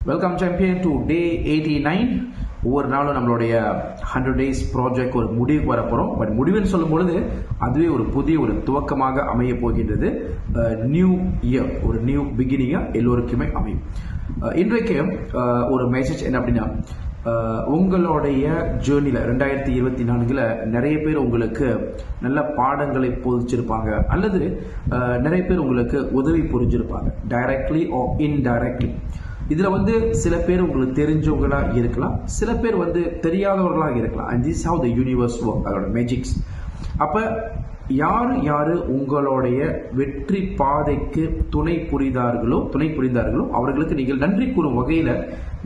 Welcome champion to day 89. ஒவ்வொரு நாளும் நம்மளுடைய 100 days ப்ராஜெக்ட் ஒரு முடிவுக்கு வர போகிறோம். பட் முடிவுன்னு சொல்லும் பொழுது அதுவே ஒரு புதிய ஒரு துவக்கமாக அமைய போகின்றது. நியூ இயர், ஒரு நியூ பிகினிங்காக எல்லோருக்குமே அமையும். இன்றைக்கு ஒரு மெசேஜ் என்ன அப்படின்னா, உங்களுடைய ஜேர்னியில் 2024 நிறைய பேர் உங்களுக்கு நல்ல பாடங்களை போதிச்சிருப்பாங்க, அல்லது நிறைய பேர் உங்களுக்கு உதவி புரிஞ்சிருப்பாங்க, டைரக்ட்லி ஆர் இன்டைரக்ட்லி. இதில் சில பேர் உங்களுக்கு தெரிஞ்சவங்களாக இருக்கலாம், சில பேர் தெரியாதவர்களாக இருக்கலாம். And this how the universe work, அதோட மேஜிக்ஸ். அப்போ யார் உங்களுடைய வெற்றி பாதைக்கு துணை புரிந்தார்களோ அவர்களுக்கு நீங்கள் நன்றி கூறும் வகையில்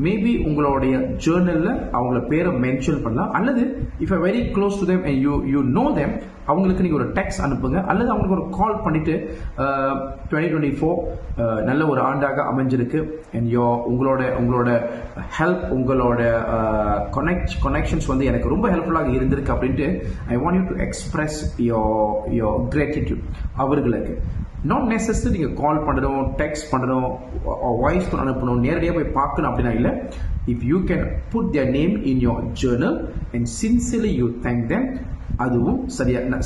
மேபி உங்களுடைய ஜேர்னலில் அவங்கள பேரை மென்ஷன் பண்ணலாம், அல்லது if I very close to them and you know them, அவங்களுக்கு நீங்கள் ஒரு டெக்ஸ்ட் அனுப்புங்க, அல்லது அவங்களுக்கு ஒரு கால் பண்ணிவிட்டு 2024 நல்ல ஒரு ஆண்டாக அமைஞ்சிருக்கு அண்ட் உங்களோட ஹெல்ப், உங்களோட கனெக்ஷன்ஸ் எனக்கு ரொம்ப ஹெல்ப்ஃபுல்லாக இருந்திருக்கு அப்படின்ட்டு I want you to express your gratitude அவர்களுக்கு. நாட் நெசசரி நீங்கள் கால் பண்ணணும், டெக்ஸ்ட் பண்ணணும், வாய்ஸ் அனுப்பணும், நேரடியாக போய் பார்க்கணும் அப்படின்னா இல்லை. If you can put their name in your journal and sincerely you thank them, அதுவும்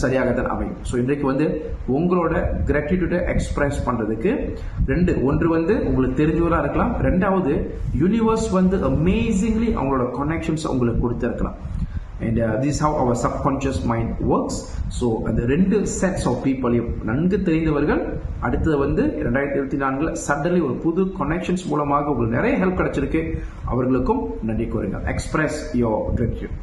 சரியாகத்தான் அமையும். ஸோ இன்றைக்கு உங்களோட கிராட்டிடியூடை எக்ஸ்பிரஸ் பண்ணுறதுக்கு ஒன்று உங்களுக்கு தெரிஞ்சவராக இருக்கலாம், ரெண்டாவது யூனிவர்ஸ் அமேசிங்லி அவங்களோட கனெக்ஷன்ஸ் உங்களுக்கு கொடுத்துருக்கலாம். And this is how our subconscious mind works. So அந்த ரெண்டு sets of people நன்கு தெரிந்தவர்கள் அடுத்தது 2024 சடன்லி ஒரு புது கனெக்ஷன்ஸ் மூலமாக உங்களுக்கு நிறைய ஹெல்ப் கிடைச்சிருக்கு, அவர்களுக்கும் நன்றி கூறுங்க. Express your gratitude.